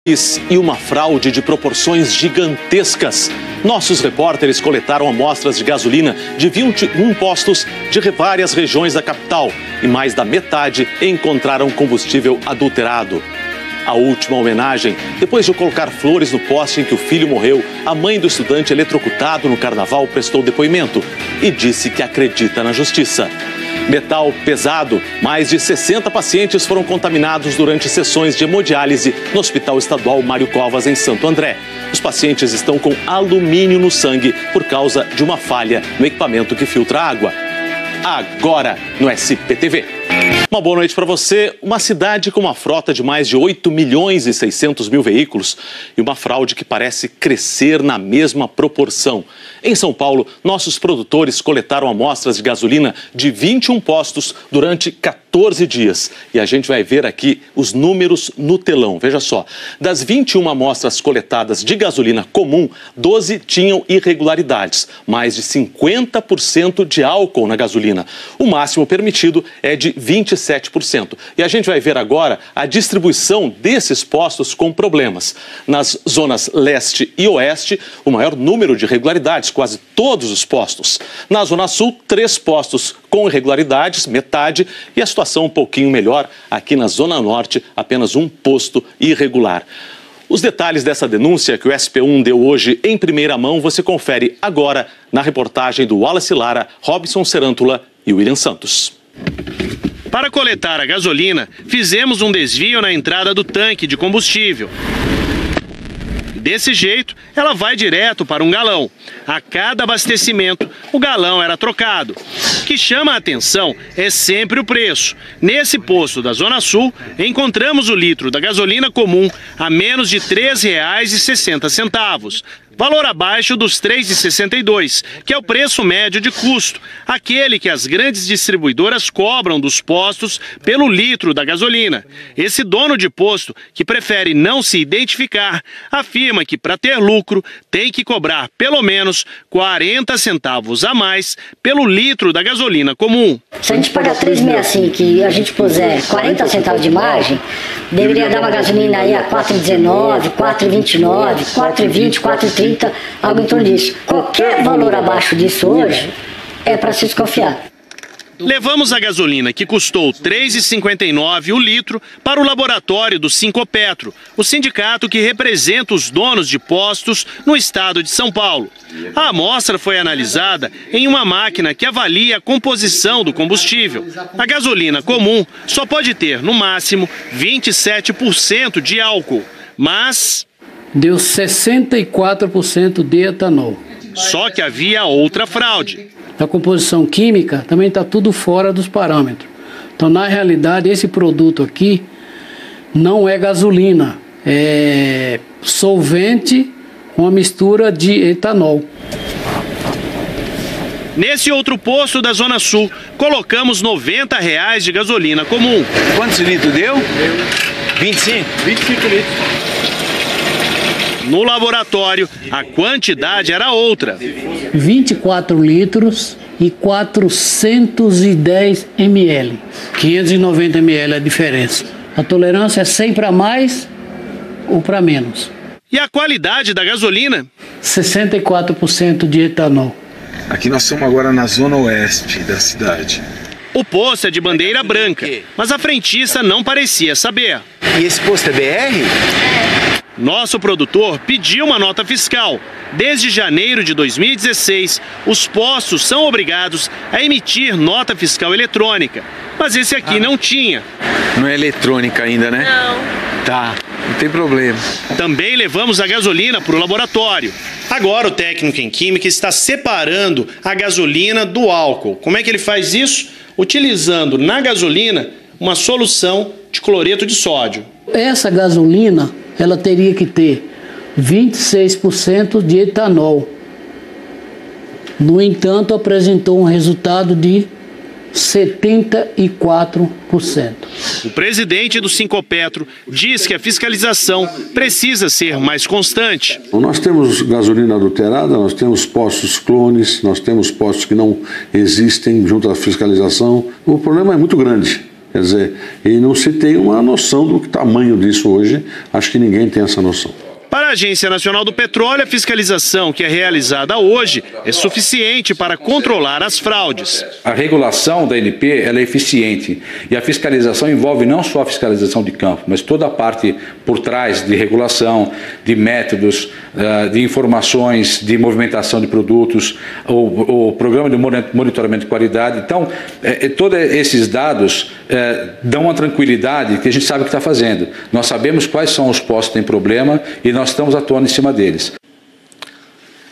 E uma fraude de proporções gigantescas. Nossos repórteres coletaram amostras de gasolina de 21 postos de várias regiões da capital e mais da metade encontraram combustível adulterado. A última homenagem, depois de colocar flores no poste em que o filho morreu, a mãe do estudante eletrocutado no carnaval prestou depoimento e disse que acredita na justiça. Metal pesado. Mais de 60 pacientes foram contaminados durante sessões de hemodiálise no Hospital Estadual Mário Covas, em Santo André. Os pacientes estão com alumínio no sangue por causa de uma falha no equipamento que filtra água. Agora no SPTV. Uma boa noite para você. Uma cidade com uma frota de mais de 8 milhões e 600 mil veículos e uma fraude que parece crescer na mesma proporção. Em São Paulo, nossos produtores coletaram amostras de gasolina de 21 postos durante 14 dias. E a gente vai ver aqui os números no telão. Veja só, das 21 amostras coletadas de gasolina comum, 12 tinham irregularidades, mais de 50% de álcool na gasolina. O máximo permitido é de 27%. E a gente vai ver agora a distribuição desses postos com problemas. Nas zonas leste e oeste, o maior número de irregularidades, quase todos os postos. Na Zona Sul, 3 postos com irregularidades, metade, e a situação um pouquinho melhor aqui na Zona Norte, apenas um posto irregular. Os detalhes dessa denúncia que o SP1 deu hoje em primeira mão, você confere agora na reportagem do Wallace Lara, Robson Serântula e William Santos. Para coletar a gasolina, fizemos um desvio na entrada do tanque de combustível. Desse jeito, ela vai direto para um galão. A cada abastecimento, o galão era trocado. O que chama a atenção é sempre o preço. Nesse posto da Zona Sul, encontramos o litro da gasolina comum a menos de R$ 3,60. Valor abaixo dos R$ 3,62, que é o preço médio de custo, aquele que as grandes distribuidoras cobram dos postos pelo litro da gasolina. Esse dono de posto, que prefere não se identificar, afirma que para ter lucro tem que cobrar pelo menos 40 centavos a mais pelo litro da gasolina comum. Se a gente pagar 3,65 e a gente puser 40 centavos de margem, deveria dar uma gasolina aí a 4,19, 4,29, 4,20, 4,30. Algo em torno disso. Qualquer valor abaixo disso hoje é para se desconfiar. Levamos a gasolina, que custou R$ 3,59 o litro, para o laboratório do Sincopetro, o sindicato que representa os donos de postos no estado de São Paulo. A amostra foi analisada em uma máquina que avalia a composição do combustível. A gasolina comum só pode ter, no máximo, 27% de álcool, mas deu 64% de etanol. Só que havia outra fraude. A composição química também está tudo fora dos parâmetros. Então, na realidade, esse produto aqui não é gasolina, é solvente com uma mistura de etanol. Nesse outro posto da Zona Sul, colocamos R$ 90 de gasolina comum. Quantos litros deu? 25? 25 litros. No laboratório, a quantidade era outra. 24 litros e 410 ml. 590 ml é a diferença. A tolerância é 100 para mais ou para menos. E a qualidade da gasolina? 64% de etanol. Aqui nós estamos agora na zona oeste da cidade. O posto é de bandeira branca, mas a frentista não parecia saber. E esse posto é BR? Nosso produtor pediu uma nota fiscal. Desde janeiro de 2016, os postos são obrigados a emitir nota fiscal eletrônica. Mas esse aqui não tinha. Não é eletrônica ainda, né? Não. Tá, não tem problema. Também levamos a gasolina para o laboratório. Agora o técnico em química está separando a gasolina do álcool. Como é que ele faz isso? Utilizando na gasolina uma solução de cloreto de sódio. Essa gasolina, ela teria que ter 26% de etanol. No entanto, apresentou um resultado de 74%. O presidente do Sincopetro diz que a fiscalização precisa ser mais constante. Nós temos gasolina adulterada, nós temos postos clones, nós temos postos que não existem junto à fiscalização. O problema é muito grande. Quer dizer, e não se tem uma noção do tamanho disso hoje, acho que ninguém tem essa noção. Para a Agência Nacional do Petróleo, a fiscalização que é realizada hoje é suficiente para controlar as fraudes. A regulação da ANP ela é eficiente e a fiscalização envolve não só a fiscalização de campo, mas toda a parte por trás de regulação, de métodos, de informações, de movimentação de produtos, o programa de monitoramento de qualidade. Então, todos esses dados dão uma tranquilidade que a gente sabe o que está fazendo. Nós sabemos quais são os postos que têm problema e nós estamos atuando em cima deles.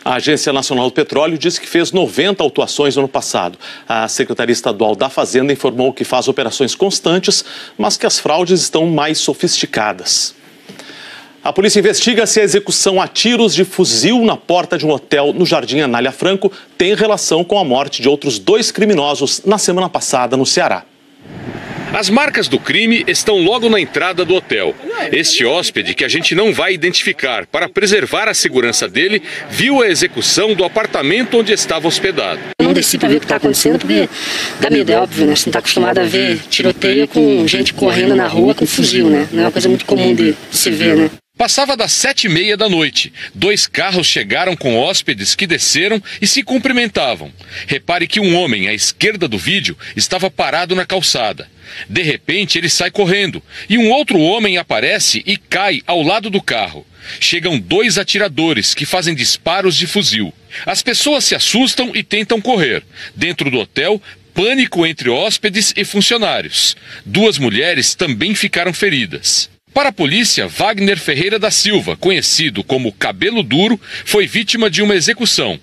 A Agência Nacional do Petróleo disse que fez 90 autuações no ano passado. A Secretaria Estadual da Fazenda informou que faz operações constantes, mas que as fraudes estão mais sofisticadas. A polícia investiga se a execução a tiros de fuzil na porta de um hotel no Jardim Anália Franco tem relação com a morte de outros 2 criminosos na semana passada no Ceará. As marcas do crime estão logo na entrada do hotel. Este hóspede, que a gente não vai identificar para preservar a segurança dele, viu a execução do apartamento onde estava hospedado. Eu não desci para ver o que está acontecendo porque dá medo, é óbvio, né? Você não está acostumado a ver tiroteio com gente correndo na rua com fuzil, né? Não é uma coisa muito comum de se ver, né? Passava das 7h30 da noite. 2 carros chegaram com hóspedes que desceram e se cumprimentavam. Repare que um homem à esquerda do vídeo estava parado na calçada. De repente, ele sai correndo e um outro homem aparece e cai ao lado do carro. Chegam 2 atiradores que fazem disparos de fuzil. As pessoas se assustam e tentam correr. Dentro do hotel, pânico entre hóspedes e funcionários. 2 mulheres também ficaram feridas. Para a polícia, Wagner Ferreira da Silva, conhecido como Cabelo Duro, foi vítima de uma execução.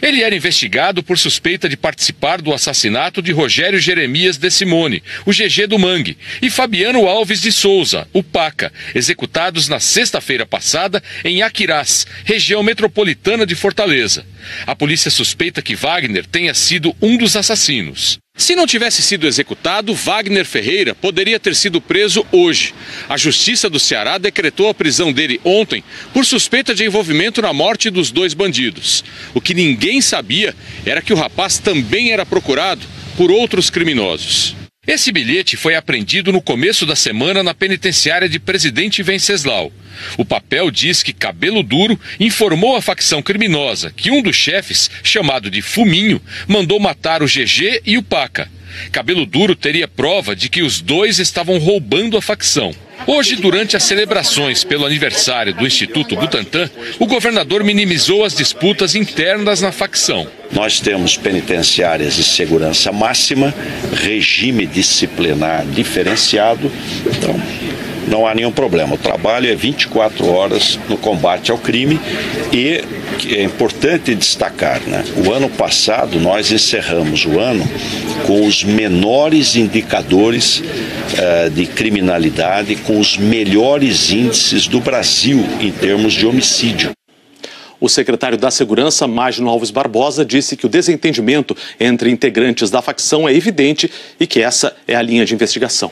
Ele era investigado por suspeita de participar do assassinato de Rogério Jeremias de Simone, o GG do Mangue, e Fabiano Alves de Souza, o Paca, executados na sexta-feira passada em Aquirás, região metropolitana de Fortaleza. A polícia suspeita que Wagner tenha sido um dos assassinos. Se não tivesse sido executado, Wagner Ferreira poderia ter sido preso hoje. A Justiça do Ceará decretou a prisão dele ontem por suspeita de envolvimento na morte dos 2 bandidos. O que ninguém sabia era que o rapaz também era procurado por outros criminosos. Esse bilhete foi apreendido no começo da semana na penitenciária de Presidente Venceslau. O papel diz que Cabelo Duro informou a facção criminosa que um dos chefes, chamado de Fuminho, mandou matar o GG e o Paca. Cabelo Duro teria prova de que os 2 estavam roubando a facção. Hoje, durante as celebrações pelo aniversário do Instituto Butantan, o governador minimizou as disputas internas na facção. Nós temos penitenciárias de segurança máxima, regime disciplinar diferenciado, então não há nenhum problema. O trabalho é 24 horas no combate ao crime e é importante destacar, né? O ano passado nós encerramos o ano com os menores indicadores de criminalidade, com os melhores índices do Brasil em termos de homicídio. O secretário da Segurança, Magno Alves Barbosa, disse que o desentendimento entre integrantes da facção é evidente e que essa é a linha de investigação.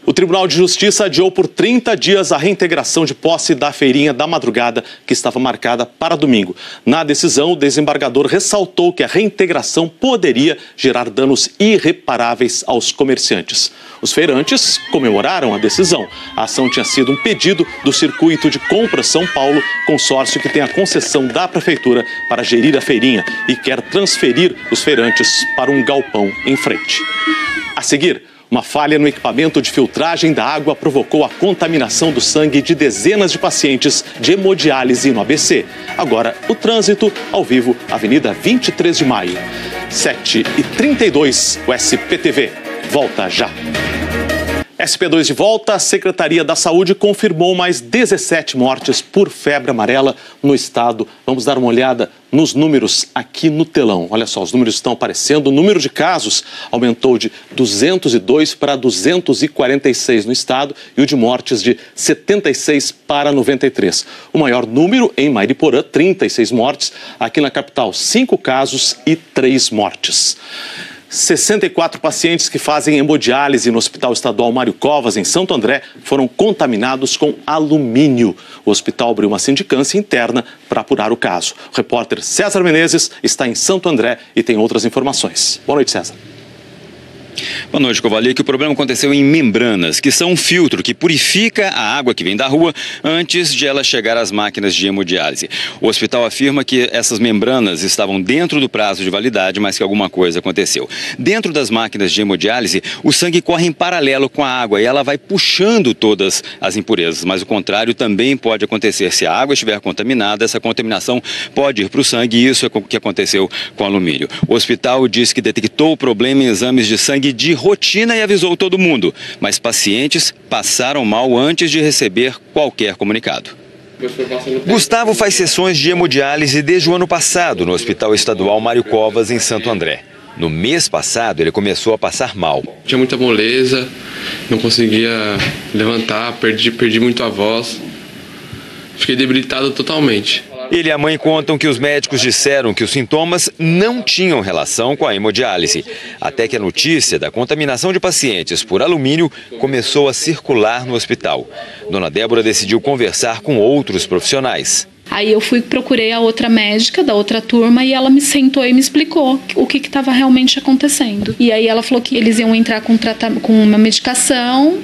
O Tribunal de Justiça adiou por 30 dias a reintegração de posse da feirinha da madrugada, que estava marcada para domingo. Na decisão, o desembargador ressaltou que a reintegração poderia gerar danos irreparáveis aos comerciantes. Os feirantes comemoraram a decisão. A ação tinha sido um pedido do Circuito de Compras São Paulo, consórcio que tem a concessão da Prefeitura para gerir a feirinha e quer transferir os feirantes para um galpão em frente. A seguir, uma falha no equipamento de filtragem da água provocou a contaminação do sangue de dezenas de pacientes de hemodiálise no ABC. Agora, o trânsito ao vivo, Avenida 23 de Maio. 7h32, o SPTV. Volta já. SP2 de volta, a Secretaria da Saúde confirmou mais 17 mortes por febre amarela no estado. Vamos dar uma olhada nos números aqui no telão. Olha só, os números estão aparecendo. O número de casos aumentou de 202 para 246 no estado e o de mortes de 76 para 93. O maior número em Mariporã, 36 mortes. Aqui na capital, 5 casos e 3 mortes. 64 pacientes que fazem hemodiálise no Hospital Estadual Mário Covas, em Santo André, foram contaminados com alumínio. O hospital abriu uma sindicância interna para apurar o caso. O repórter César Menezes está em Santo André e tem outras informações. Boa noite, César. Boa noite, Kovalik. O problema aconteceu em membranas, que são um filtro que purifica a água que vem da rua antes de ela chegar às máquinas de hemodiálise. O hospital afirma que essas membranas estavam dentro do prazo de validade, mas que alguma coisa aconteceu. Dentro das máquinas de hemodiálise, o sangue corre em paralelo com a água e ela vai puxando todas as impurezas. Mas o contrário também pode acontecer. Se a água estiver contaminada, essa contaminação pode ir para o sangue e isso é o que aconteceu com o alumínio. O hospital diz que detectou o problema em exames de sangue de rotina e avisou todo mundo, mas pacientes passaram mal antes de receber qualquer comunicado. Gustavo faz sessões de hemodiálise desde o ano passado no Hospital Estadual Mário Covas, em Santo André. No mês passado, ele começou a passar mal. Tinha muita moleza, não conseguia levantar, perdi muito a voz. Fiquei debilitado totalmente. Ele e a mãe contam que os médicos disseram que os sintomas não tinham relação com a hemodiálise, até que a notícia da contaminação de pacientes por alumínio começou a circular no hospital. Dona Débora decidiu conversar com outros profissionais. Aí eu procurei a outra médica da outra turma e ela me sentou e me explicou o que estava realmente acontecendo. E aí ela falou que eles iam entrar com uma medicação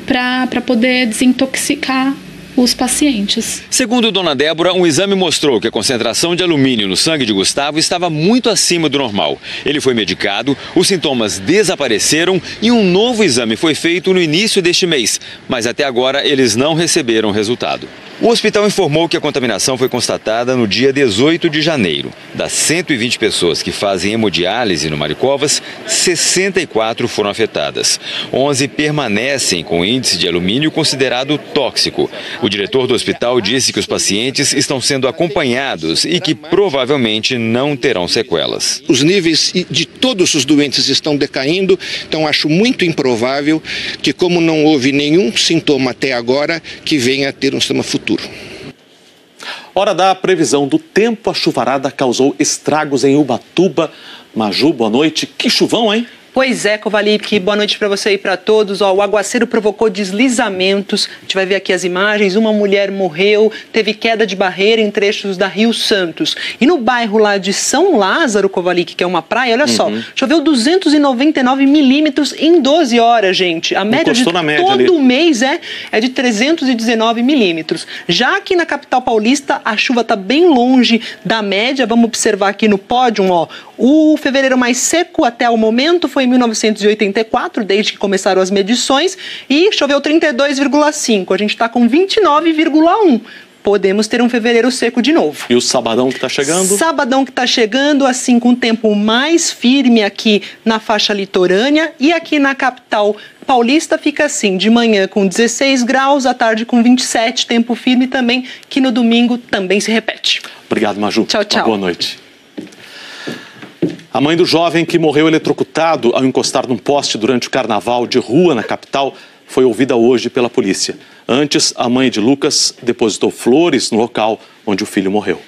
para poder desintoxicar os pacientes. Segundo Dona Débora, um exame mostrou que a concentração de alumínio no sangue de Gustavo estava muito acima do normal. Ele foi medicado, os sintomas desapareceram e um novo exame foi feito no início deste mês, mas até agora eles não receberam resultado. O hospital informou que a contaminação foi constatada no dia 18 de janeiro. Das 120 pessoas que fazem hemodiálise no Mário Covas, 64 foram afetadas. 11 permanecem com índice de alumínio considerado tóxico. O diretor do hospital disse que os pacientes estão sendo acompanhados e que provavelmente não terão sequelas. Os níveis de todos os doentes estão decaindo, então acho muito improvável que, como não houve nenhum sintoma até agora, que venha a ter um sintoma futuro. Hora da previsão do tempo. A chuvarada causou estragos em Ubatuba. Maju, boa noite. Que chuvão, hein? Pois é, Kovalik, boa noite para você e para todos. O aguaceiro provocou deslizamentos. A gente vai ver aqui as imagens. Uma mulher morreu, teve queda de barreira em trechos da Rio Santos. E no bairro lá de São Lázaro, Kovalik, que é uma praia, olha só, choveu 299 milímetros em 12 horas, gente. A média de todo mês é de 319 milímetros. Já aqui na capital paulista, a chuva está bem longe da média. Vamos observar aqui no pódio, ó. O fevereiro mais seco até o momento foi em 1984, desde que começaram as medições, e choveu 32,5. A gente está com 29,1. Podemos ter um fevereiro seco de novo. E o sabadão que está chegando? Sabadão que está chegando, assim, com o tempo mais firme aqui na faixa litorânea, e aqui na capital paulista fica assim, de manhã com 16 graus, à tarde com 27, tempo firme também, que no domingo também se repete. Obrigado, Maju. Tchau, tchau. Boa noite. A mãe do jovem que morreu eletrocutado ao encostar num poste durante o carnaval de rua na capital foi ouvida hoje pela polícia. Antes, a mãe de Lucas depositou flores no local onde o filho morreu.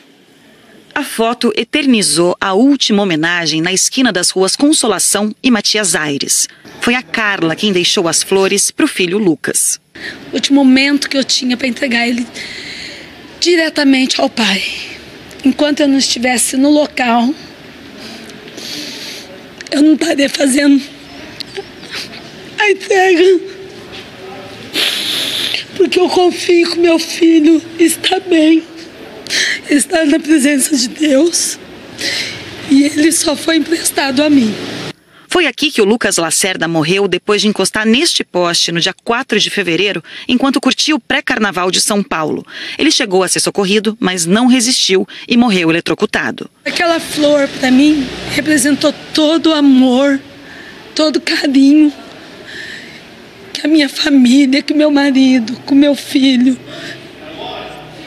A foto eternizou a última homenagem na esquina das ruas Consolação e Matias Aires. Foi a Carla quem deixou as flores para o filho Lucas. O último momento que eu tinha para entregar ele diretamente ao pai. Enquanto eu não estivesse no local, eu não estaria fazendo a entrega, porque eu confio que meu filho está bem, está na presença de Deus, e ele só foi emprestado a mim. Foi aqui que o Lucas Lacerda morreu depois de encostar neste poste no dia 4 de fevereiro, enquanto curtia o pré-carnaval de São Paulo. Ele chegou a ser socorrido, mas não resistiu e morreu eletrocutado. Aquela flor, para mim, representou todo o amor, todo o carinho que a minha família, que meu marido, com meu filho,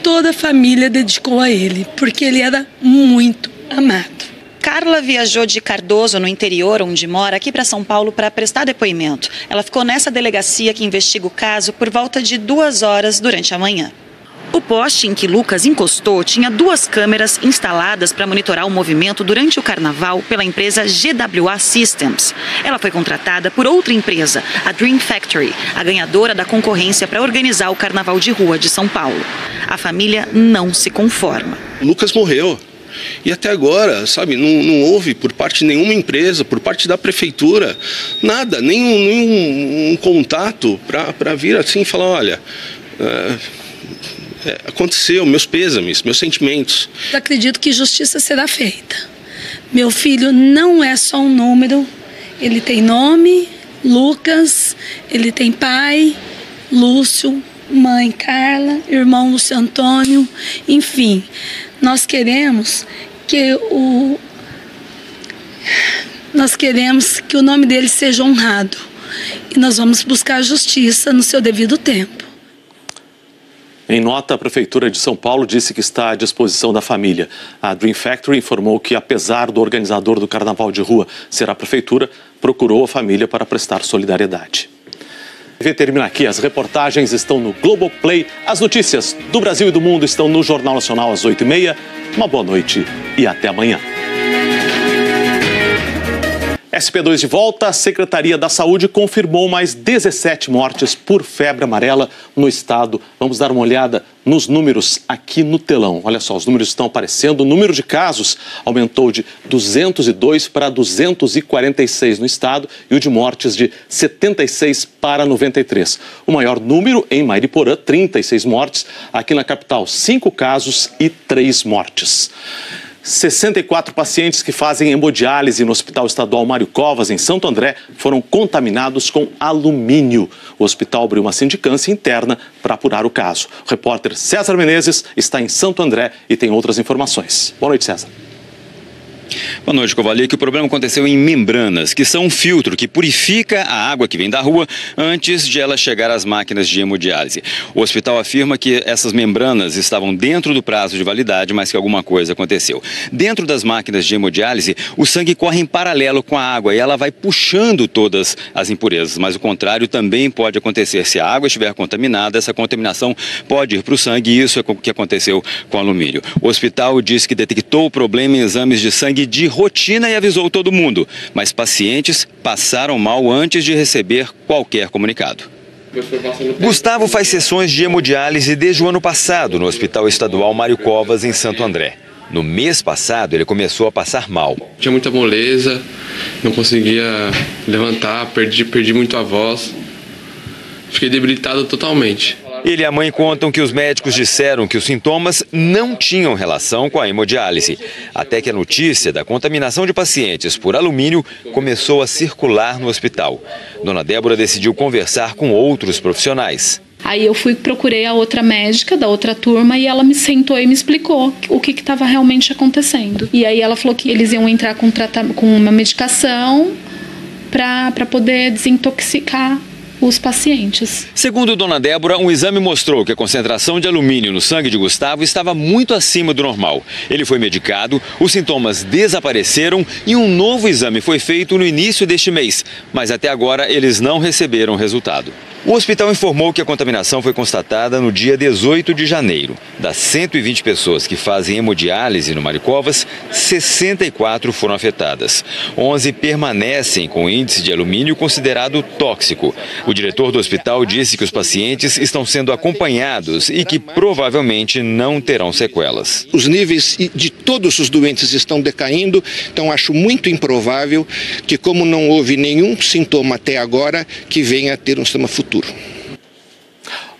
toda a família dedicou a ele, porque ele era muito amado. Carla viajou de Cardoso, no interior onde mora, aqui para São Paulo para prestar depoimento. Ela ficou nessa delegacia que investiga o caso por volta de 2 horas durante a manhã. O poste em que Lucas encostou tinha 2 câmeras instaladas para monitorar o movimento durante o carnaval pela empresa GWA Systems. Ela foi contratada por outra empresa, a Dream Factory, a ganhadora da concorrência para organizar o carnaval de rua de São Paulo. A família não se conforma. Lucas morreu. E até agora, sabe, não houve por parte de nenhuma empresa, por parte da prefeitura, nada, nenhum contato para vir assim e falar, olha, aconteceu, meus pêsames, meus sentimentos. Eu acredito que justiça será feita. Meu filho não é só um número, ele tem nome, Lucas, ele tem pai, Lúcio, mãe Carla, irmão Lúcio Antônio, enfim, nós queremos que o nome dele seja honrado e nós vamos buscar a justiça no seu devido tempo. Em nota, a Prefeitura de São Paulo disse que está à disposição da família. A Dream Factory informou que, apesar do organizador do Carnaval de Rua ser a Prefeitura, procurou a família para prestar solidariedade. A TV termina aqui. As reportagens estão no Globoplay. As notícias do Brasil e do mundo estão no Jornal Nacional às 8h30. Uma boa noite e até amanhã. SP2 de volta. A Secretaria da Saúde confirmou mais 17 mortes por febre amarela no estado. Vamos dar uma olhada nos números aqui no telão. Olha só, os números estão aparecendo. O número de casos aumentou de 202 para 246 no estado e o de mortes de 76 para 93. O maior número em Mariporã, 36 mortes. Aqui na capital, 5 casos e 3 mortes. 64 pacientes que fazem hemodiálise no Hospital Estadual Mário Covas, em Santo André, foram contaminados com alumínio. O hospital abriu uma sindicância interna para apurar o caso. O repórter César Menezes está em Santo André e tem outras informações. Boa noite, César. Boa noite, Kovalik. O problema aconteceu em membranas, que são um filtro que purifica a água que vem da rua antes de ela chegar às máquinas de hemodiálise. O hospital afirma que essas membranas estavam dentro do prazo de validade, mas que alguma coisa aconteceu. Dentro das máquinas de hemodiálise, o sangue corre em paralelo com a água e ela vai puxando todas as impurezas. Mas o contrário também pode acontecer. Se a água estiver contaminada, essa contaminação pode ir para o sangue e isso é o que aconteceu com o alumínio. O hospital disse que detectou o problema em exames de sangue de rotina e avisou todo mundo, mas pacientes passaram mal antes de receber qualquer comunicado. Gustavo faz sessões de hemodiálise desde o ano passado no Hospital Estadual Mário Covas, em Santo André. No mês passado, ele começou a passar mal. Tinha muita moleza, não conseguia levantar, perdi muito a voz, fiquei debilitado totalmente. Ele e a mãe contam que os médicos disseram que os sintomas não tinham relação com a hemodiálise, até que a notícia da contaminação de pacientes por alumínio começou a circular no hospital. Dona Débora decidiu conversar com outros profissionais. Aí eu procurei a outra médica da outra turma e ela me sentou e me explicou o que estava realmente acontecendo. E aí ela falou que eles iam entrar com uma medicação para poder desintoxicar os pacientes. Segundo Dona Débora, um exame mostrou que a concentração de alumínio no sangue de Gustavo estava muito acima do normal. Ele foi medicado, os sintomas desapareceram e um novo exame foi feito no início deste mês, mas até agora eles não receberam resultado. O hospital informou que a contaminação foi constatada no dia 18 de janeiro. Das 120 pessoas que fazem hemodiálise no Mário Covas, 64 foram afetadas. 11 permanecem com índice de alumínio considerado tóxico. O diretor do hospital disse que os pacientes estão sendo acompanhados e que provavelmente não terão sequelas. Os níveis de todos os doentes estão decaindo, então acho muito improvável que, como não houve nenhum sintoma até agora, que venha a ter um sintoma futuro.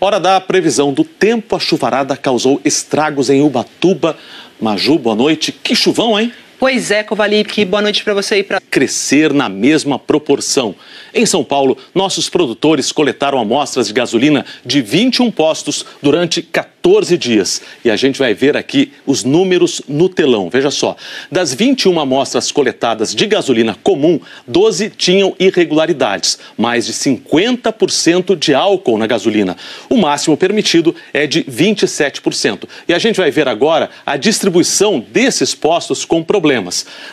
Hora da previsão do tempo. A chuvarada causou estragos em Ubatuba. Maju, boa noite. Que chuvão, hein? Pois é, Kovalik, boa noite para você e para... Crescer na mesma proporção. Em São Paulo, nossos produtores coletaram amostras de gasolina de 21 postos durante 14 dias. E a gente vai ver aqui os números no telão. Veja só, das 21 amostras coletadas de gasolina comum, 12 tinham irregularidades, mais de 50% de álcool na gasolina. O máximo permitido é de 27%. E a gente vai ver agora a distribuição desses postos com problemas.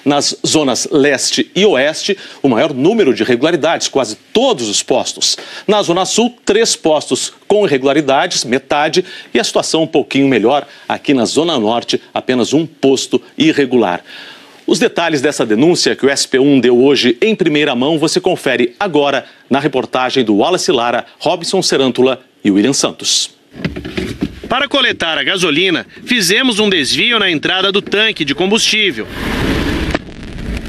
Nas zonas leste e oeste, o maior número de irregularidades, quase todos os postos. Na Zona Sul, 3 postos com irregularidades, metade, e a situação um pouquinho melhor aqui na Zona Norte, apenas um posto irregular. Os detalhes dessa denúncia que o SP1 deu hoje em primeira mão, você confere agora na reportagem do Wallace Lara, Robson Serântula e William Santos. Para coletar a gasolina, fizemos um desvio na entrada do tanque de combustível.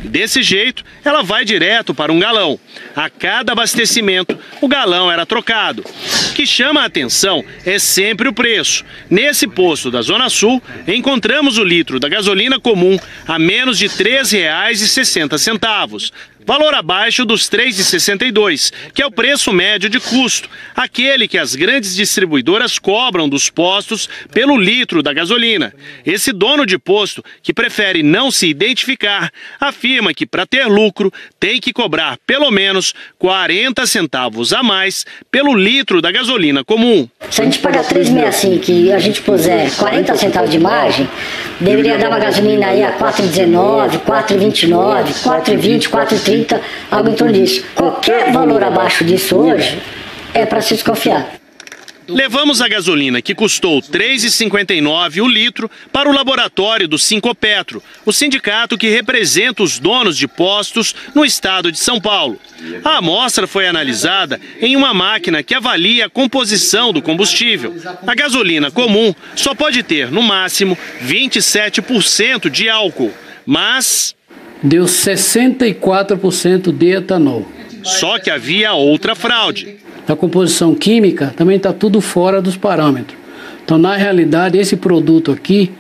Desse jeito, ela vai direto para um galão. A cada abastecimento, o galão era trocado. O que chama a atenção é sempre o preço. Nesse posto da Zona Sul, encontramos o litro da gasolina comum a menos de R$ 3,60. Valor abaixo dos R$ 3,62, que é o preço médio de custo, aquele que as grandes distribuidoras cobram dos postos pelo litro da gasolina. Esse dono de posto, que prefere não se identificar, afirma que para ter lucro tem que cobrar pelo menos 40 centavos a mais pelo litro da gasolina comum. Se a gente pagar 3,65 e a gente puser 40 centavos de margem, deveria dar uma gasolina aí a 4,19, 4,29, 4,20, 4,30, algo em torno disso. Qualquer valor abaixo disso hoje é para se desconfiar. Levamos a gasolina, que custou R$ 3,59 o litro, para o laboratório do Sincopetro, o sindicato que representa os donos de postos no estado de São Paulo. A amostra foi analisada em uma máquina que avalia a composição do combustível. A gasolina comum só pode ter, no máximo, 27% de álcool, mas deu 64% de etanol. Só que havia outra fraude. A composição química também está tudo fora dos parâmetros. Então, na realidade, esse produto aqui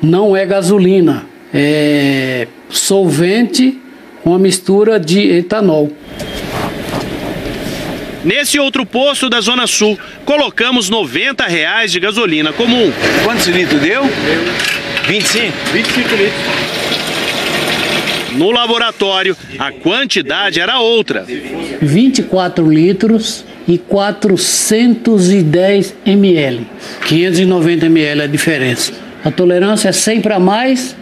não é gasolina, é solvente com uma mistura de etanol. Nesse outro posto da Zona Sul, colocamos R$ 90 de gasolina comum. Quantos litros deu? 25? 25 litros. No laboratório, a quantidade era outra. 24 litros e 410 ml. 590 ml é a diferença. A tolerância é sempre a mais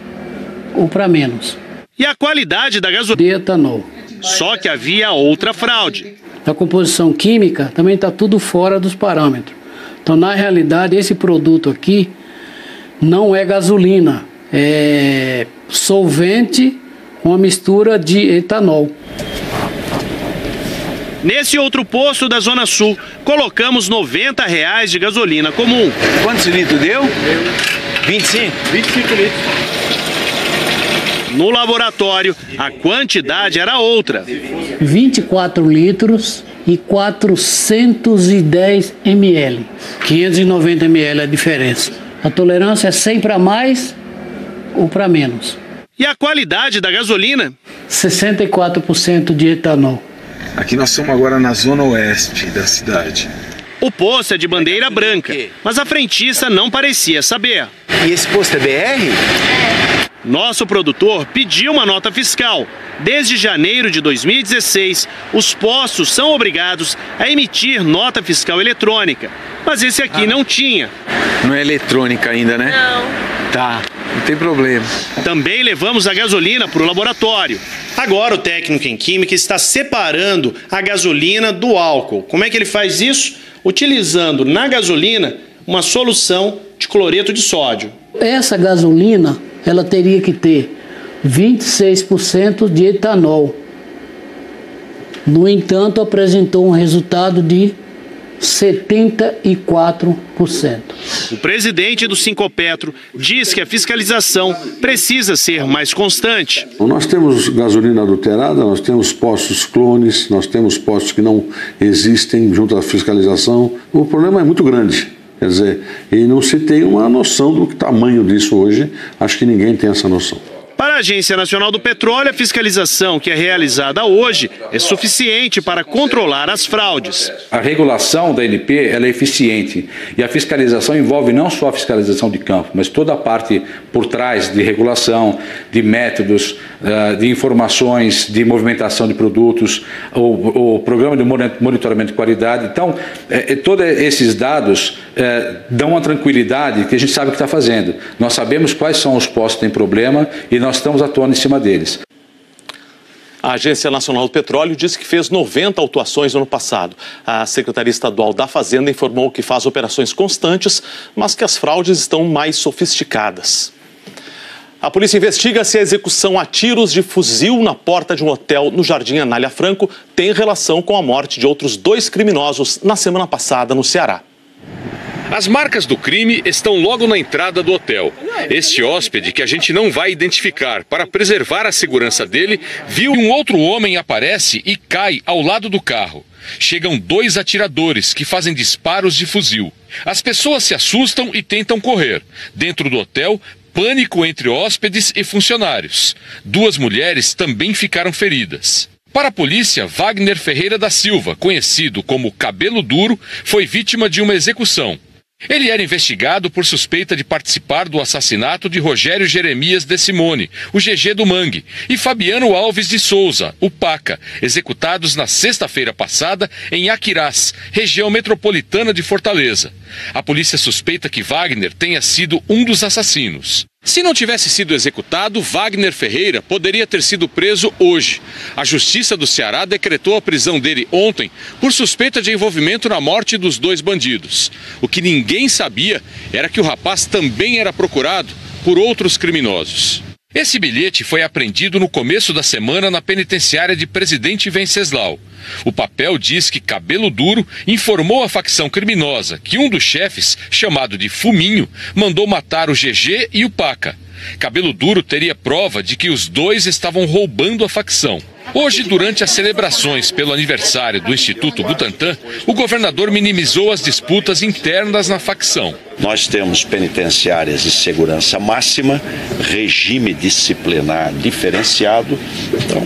ou para menos. E a qualidade da gasolina? De etanol. Só que havia outra fraude. A composição química também está tudo fora dos parâmetros. Então, na realidade, esse produto aqui não é gasolina, é solvente com uma mistura de etanol. Nesse outro posto da Zona Sul, colocamos R$ 90 de gasolina comum. Quantos litros deu? 25? 25 litros. No laboratório, a quantidade era outra. 24 litros e 410 ml. 590 ml é a diferença. A tolerância é sempre a mais ou para menos. E a qualidade da gasolina? 64% de etanol. Aqui nós estamos agora na zona oeste da cidade. O posto é de bandeira branca, mas a frentista não parecia saber. E esse posto é BR? Nosso produtor pediu uma nota fiscal. Desde janeiro de 2016, os postos são obrigados a emitir nota fiscal eletrônica. Mas esse aqui não tinha. Não é eletrônica ainda, né? Não. Tá, não tem problema. Também levamos a gasolina para o laboratório. Agora o técnico em química está separando a gasolina do álcool. Como é que ele faz isso? Utilizando na gasolina uma solução de cloreto de sódio. Essa gasolina, ela teria que ter 26% de etanol. No entanto, apresentou um resultado de 74%. O presidente do Sincopetro diz que a fiscalização precisa ser mais constante. Nós temos gasolina adulterada, nós temos postos clones, nós temos postos que não existem junto à fiscalização. O problema é muito grande. Quer dizer, e não se tem uma noção do tamanho disso hoje. Acho que ninguém tem essa noção. Para a Agência Nacional do Petróleo, a fiscalização que é realizada hoje é suficiente para controlar as fraudes. A regulação da ANP ela é eficiente e a fiscalização envolve não só a fiscalização de campo, mas toda a parte por trás de regulação, de métodos, de informações, de movimentação de produtos, o programa de monitoramento de qualidade. Então, todos esses dados dão uma tranquilidade que a gente sabe o que está fazendo. Nós sabemos quais são os postos que têm problema e nós estamos atuando em cima deles. A Agência Nacional do Petróleo disse que fez 90 autuações no ano passado. A Secretaria Estadual da Fazenda informou que faz operações constantes, mas que as fraudes estão mais sofisticadas. A polícia investiga se a execução a tiros de fuzil na porta de um hotel no Jardim Anália Franco tem relação com a morte de outros 2 criminosos na semana passada no Ceará. As marcas do crime estão logo na entrada do hotel. Este hóspede, que a gente não vai identificar para preservar a segurança dele, viu que um outro homem aparece e cai ao lado do carro. Chegam 2 atiradores que fazem disparos de fuzil. As pessoas se assustam e tentam correr. Dentro do hotel, pânico entre hóspedes e funcionários. 2 mulheres também ficaram feridas. Para a polícia, Wagner Ferreira da Silva, conhecido como Cabelo Duro, foi vítima de uma execução. Ele era investigado por suspeita de participar do assassinato de Rogério Jeremias de Simone, o GG do Mangue, e Fabiano Alves de Souza, o Paca, executados na sexta-feira passada em Aquirás, região metropolitana de Fortaleza. A polícia suspeita que Wagner tenha sido um dos assassinos. Se não tivesse sido executado, Wagner Ferreira poderia ter sido preso hoje. A Justiça do Ceará decretou a prisão dele ontem por suspeita de envolvimento na morte dos 2 bandidos. O que ninguém sabia era que o rapaz também era procurado por outros criminosos. Esse bilhete foi apreendido no começo da semana na penitenciária de Presidente Venceslau. O papel diz que Cabelo Duro informou a facção criminosa que um dos chefes, chamado de Fuminho, mandou matar o GG e o Paca. Cabelo Duro teria prova de que os 2 estavam roubando a facção. Hoje, durante as celebrações pelo aniversário do Instituto Butantan, o governador minimizou as disputas internas na facção. Nós temos penitenciárias de segurança máxima, regime disciplinar diferenciado, então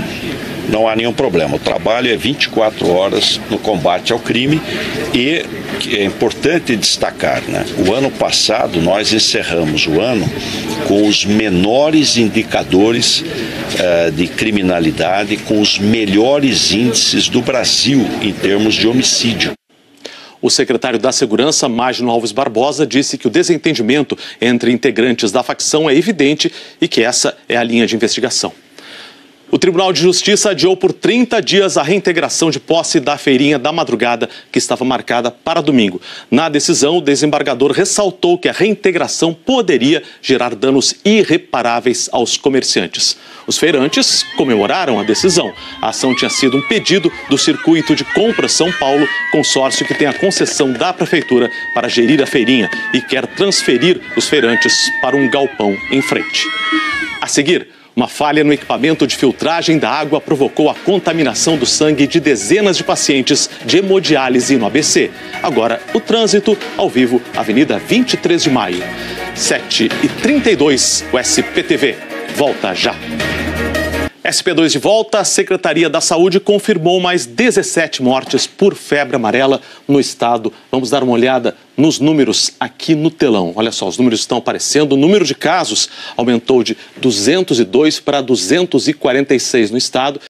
não há nenhum problema. O trabalho é 24 horas no combate ao crime e é importante destacar, né? O ano passado nós encerramos o ano com os menores indicadores de criminalidade, com os melhores índices do Brasil em termos de homicídio. O secretário da Segurança, Magno Alves Barbosa, disse que o desentendimento entre integrantes da facção é evidente e que essa é a linha de investigação. O Tribunal de Justiça adiou por 30 dias a reintegração de posse da feirinha da madrugada, que estava marcada para domingo. Na decisão, o desembargador ressaltou que a reintegração poderia gerar danos irreparáveis aos comerciantes. Os feirantes comemoraram a decisão. A ação tinha sido um pedido do Circuito de Compras São Paulo, consórcio que tem a concessão da Prefeitura para gerir a feirinha e quer transferir os feirantes para um galpão em frente. A seguir, uma falha no equipamento de filtragem da água provocou a contaminação do sangue de dezenas de pacientes de hemodiálise no ABC. Agora, o trânsito ao vivo, Avenida 23 de Maio. 7h32, o SPTV. Volta já. SP2 de volta, a Secretaria da Saúde confirmou mais 17 mortes por febre amarela no estado. Vamos dar uma olhada nos números aqui no telão. Olha só, os números estão aparecendo. O número de casos aumentou de 202 para 246 no estado.